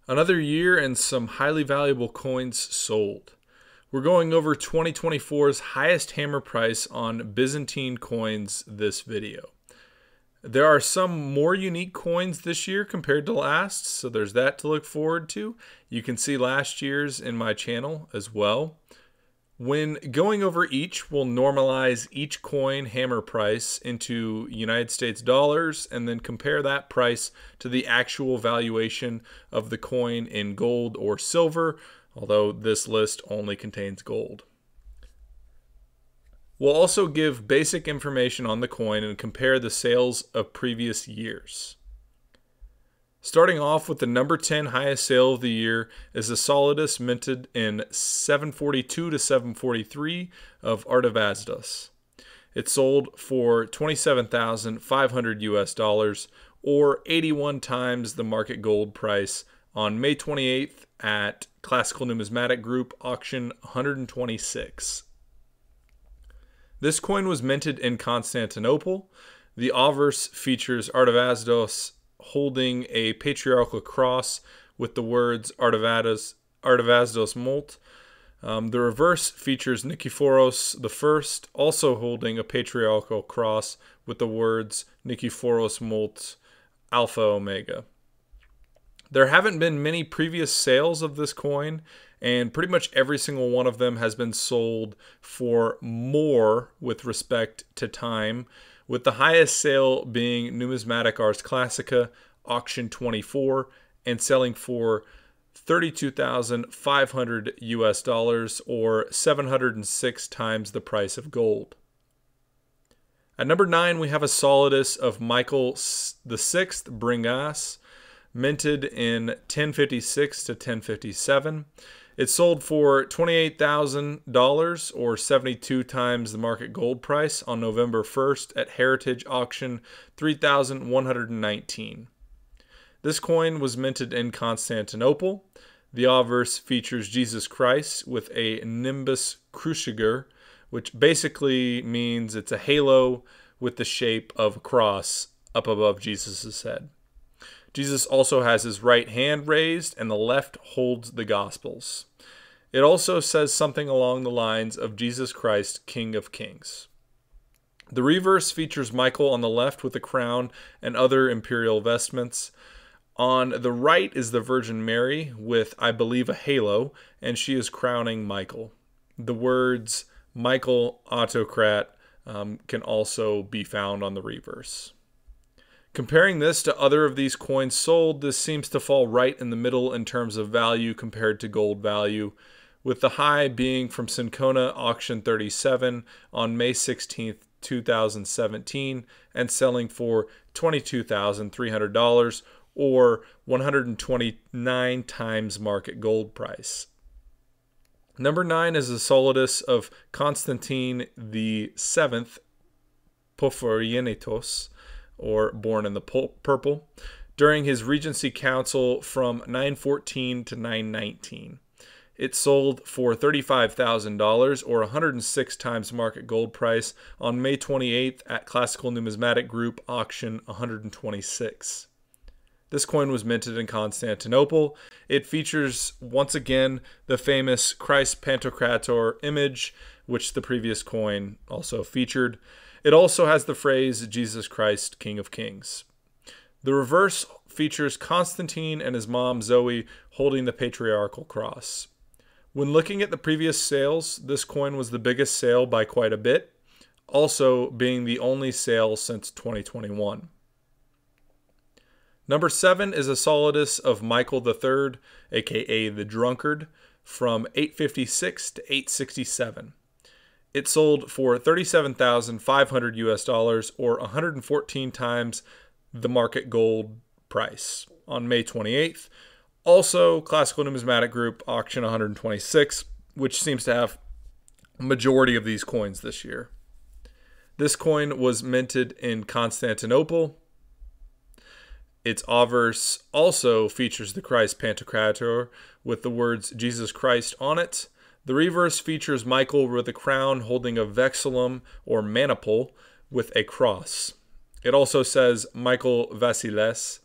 Another year and some highly valuable coins sold. We're going over 2024's highest hammer price on Byzantine coins this video. There are some more unique coins this year compared to last, so there's that to look forward to. You can see last year's in my channel as well. When going over each, we'll normalize each coin hammer price into United States dollars and then compare that price to the actual valuation of the coin in gold or silver, although this list only contains gold. We'll also give basic information on the coin and compare the sales of previous years. Starting off with the number 10 highest sale of the year is the Solidus minted in 742 to 743 of Artavasdos. It sold for $27,500 US, or 81 times the market gold price on May 28th at Classical Numismatic Group auction 126. This coin was minted in Constantinople. The obverse features Artavasdos holding a patriarchal cross with the words Artavasdos Molt. The reverse features Nikephoros I, also holding a patriarchal cross with the words Nikephoros Molt Alpha Omega. There haven't been many previous sales of this coin, and pretty much every single one of them has been sold for more with respect to time, with the highest sale being Numismatic Ars Classica, auction 24, and selling for $32,500 US, or 706 times the price of gold. At number 9, we have a Solidus of Michael VI Bringas, minted in 1056 to 1057. It sold for $28,000, or 72 times the market gold price on November 1st at Heritage Auction 3119. This coin was minted in Constantinople. The obverse features Jesus Christ with a nimbus cruciger, which basically means it's a halo with the shape of a cross up above Jesus' head. Jesus also has his right hand raised and the left holds the Gospels. It also says something along the lines of Jesus Christ, King of Kings. The reverse features Michael on the left with a crown and other imperial vestments. On the right is the Virgin Mary with, I believe, a halo, and she is crowning Michael. The words Michael Autocrat can also be found on the reverse. Comparing this to other of these coins sold, this seems to fall right in the middle in terms of value compared to gold value, with the high being from Syncona Auction 37 on May 16th, 2017, and selling for $22,300, or 129 times market gold price. Number 9 is the Solidus of Constantine VII Porphyrionitos, or Born in the Purple, during his Regency Council from 914 to 919. It sold for $35,000, or 106 times market gold price on May 28th at Classical Numismatic Group auction 126. This coin was minted in Constantinople. It features, once again, the famous Christ Pantocrator image, which the previous coin also featured. It also has the phrase, Jesus Christ, King of Kings. The reverse features Constantine and his mom, Zoe, holding the patriarchal cross. When looking at the previous sales, this coin was the biggest sale by quite a bit, also being the only sale since 2021. Number 7 is a Solidus of Michael III, aka the Drunkard, from 856 to 867. It sold for $37,500 US, or 114 times the market gold price on May 28th. Also, Classical Numismatic Group auction 126, which seems to have a majority of these coins this year. This coin was minted in Constantinople. Its obverse also features the Christ Pantocrator with the words Jesus Christ on it. The reverse features Michael with a crown holding a vexillum or maniple with a cross. It also says Michael Vasiles.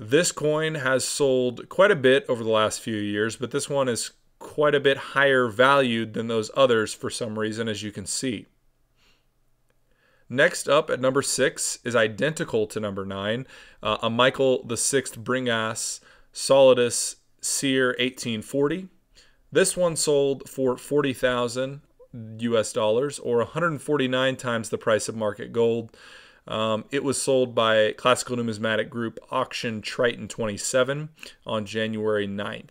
This coin has sold quite a bit over the last few years, but this one is quite a bit higher valued than those others for some reason, as you can see. Next up at number 6 is identical to number 9, a Michael VI Bringas Solidus Sear 1840. This one sold for $40,000 US, or 149 times the price of market gold. It was sold by Classical Numismatic Group Auction Triton 27 on January 9th.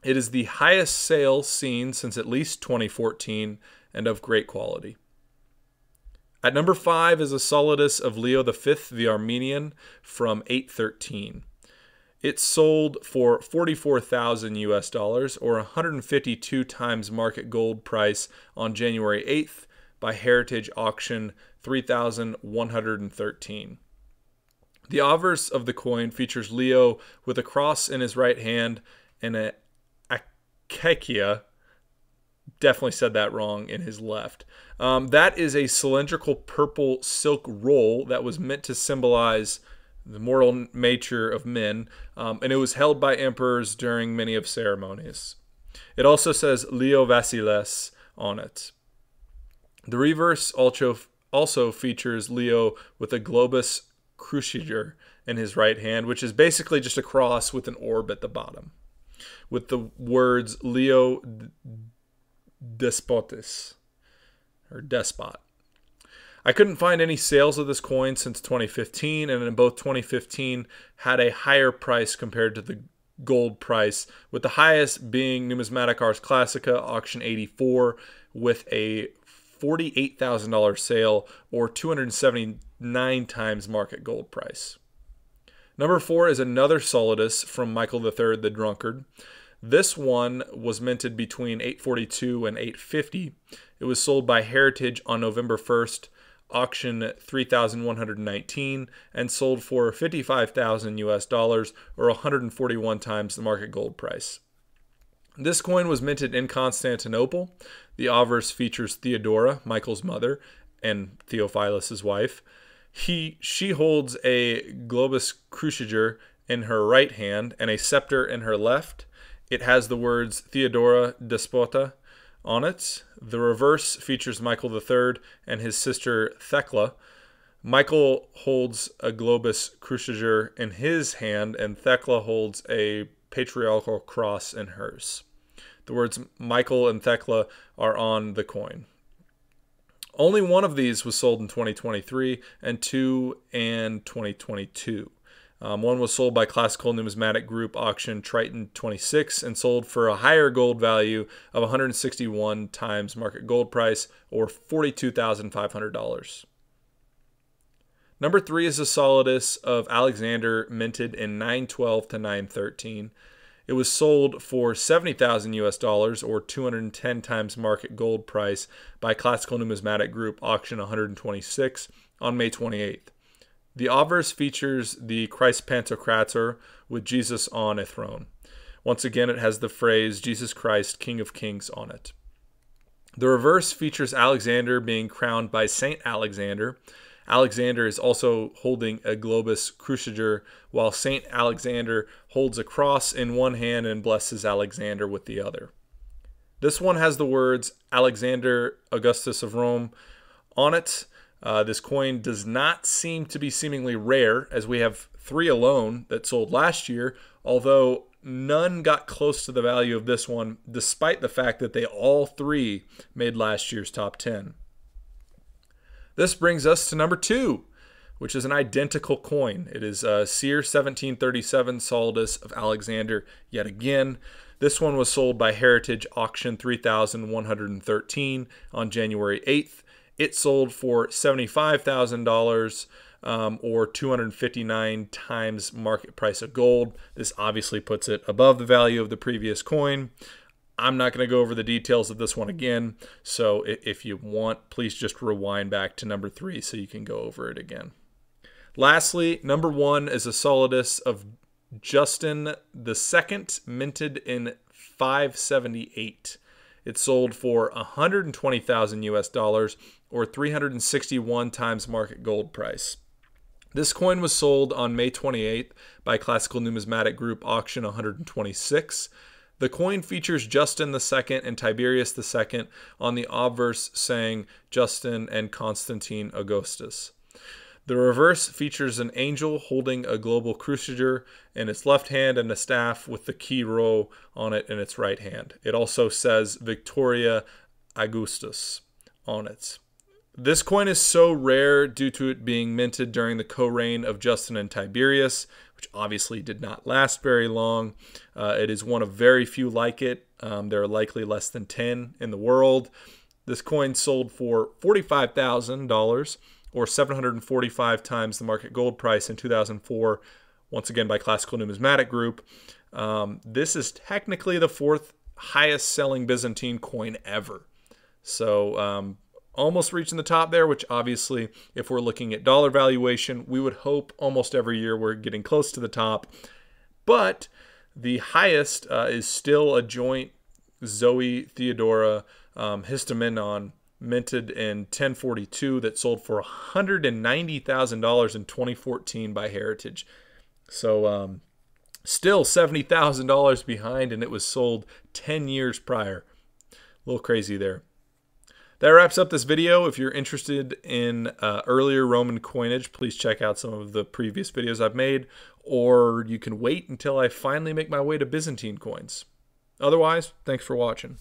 It is the highest sale seen since at least 2014 and of great quality. At number 5 is a Solidus of Leo V the Armenian from 813. It sold for $44,000 US, or 152 times market gold price on January 8th by Heritage Auction 3113. The obverse of the coin features Leo with a cross in his right hand and a akekia, definitely said that wrong, in his left. That is a cylindrical purple silk roll that was meant to symbolize the mortal nature of men, and it was held by emperors during many of ceremonies. It also says Leo Vasiles on it. The reverse also features Leo with a globus cruciger in his right hand, which is basically just a cross with an orb at the bottom, with the words Leo Despotis, or Despot. I couldn't find any sales of this coin since 2015, and in both 2015 had a higher price compared to the gold price, with the highest being Numismatic Ars Classica Auction 84 with a $48,000 sale, or 279 times market gold price. Number 4 is another Solidus from Michael III the Drunkard. This one was minted between 842 and 850. It was sold by Heritage on November 1st, auction 3,119, and sold for $55,000 US, or 141 times the market gold price. This coin was minted in Constantinople. The obverse features Theodora, Michael's mother, and Theophilus' wife. She holds a globus cruciger in her right hand and a scepter in her left. It has the words Theodora Despota on it. The reverse features Michael III and his sister Thecla. Michael holds a globus cruciger in his hand, and Thecla holds a patriarchal cross in hers. The words Michael and Thecla are on the coin. Only one of these was sold in 2023 and two in 2022. One was sold by Classical Numismatic Group Auction Triton 26 and sold for a higher gold value of 161 times market gold price, or $42,500. Number 3 is a Solidus of Alexander minted in 912 to 913. It was sold for $70,000 US, or 210 times market gold price by Classical Numismatic Group Auction 126 on May 28th. The obverse features the Christ Pantocrator with Jesus on a throne. Once again, it has the phrase Jesus Christ, King of Kings on it. The reverse features Alexander being crowned by Saint Alexander. Alexander is also holding a globus cruciger, while Saint Alexander holds a cross in one hand and blesses Alexander with the other. This one has the words Alexander Augustus of Rome on it. This coin does not seem to be seemingly rare, as we have 3 alone that sold last year, although none got close to the value of this one, despite the fact that they all 3 made last year's top 10. This brings us to number 2, which is an identical coin. It is a Sear 1737 Solidus of Alexander yet again. This one was sold by Heritage Auction 3113 on January 8th. It sold for $75,000, or 259 times market price of gold. This obviously puts it above the value of the previous coin. I'm not going to go over the details of this one again, so if you want, please just rewind back to number 3 so you can go over it again. Lastly, number 1 is a Solidus of Justin II, minted in 578. It sold for $120,000 US, or 361 times market gold price. This coin was sold on May 28th by Classical Numismatic Group Auction 126. The coin features Justin II and Tiberius II on the obverse saying Justin and Constantine Augustus. The reverse features an angel holding a global cruciger in its left hand and a staff with the key rho on it in its right hand. It also says Victoria Augustus on it. This coin is so rare due to it being minted during the co-reign of Justin and Tiberius, which obviously did not last very long. It is one of very few like it. There are likely less than 10 in the world. This coin sold for $45,000 or 745 times the market gold price in 2004, once again by Classical Numismatic Group. This is technically the fourth highest selling Byzantine coin ever. So almost reaching the top there, which obviously, if we're looking at dollar valuation, we would hope almost every year we're getting close to the top. But the highest is still a joint Zoe Theodora Histomenon minted in 1042 that sold for $190,000 in 2014 by Heritage. So still $70,000 behind, and it was sold 10 years prior. A little crazy there. That wraps up this video. If you're interested in earlier Roman coinage, please check out some of the previous videos I've made, or you can wait until I finally make my way to Byzantine coins. Otherwise, thanks for watching.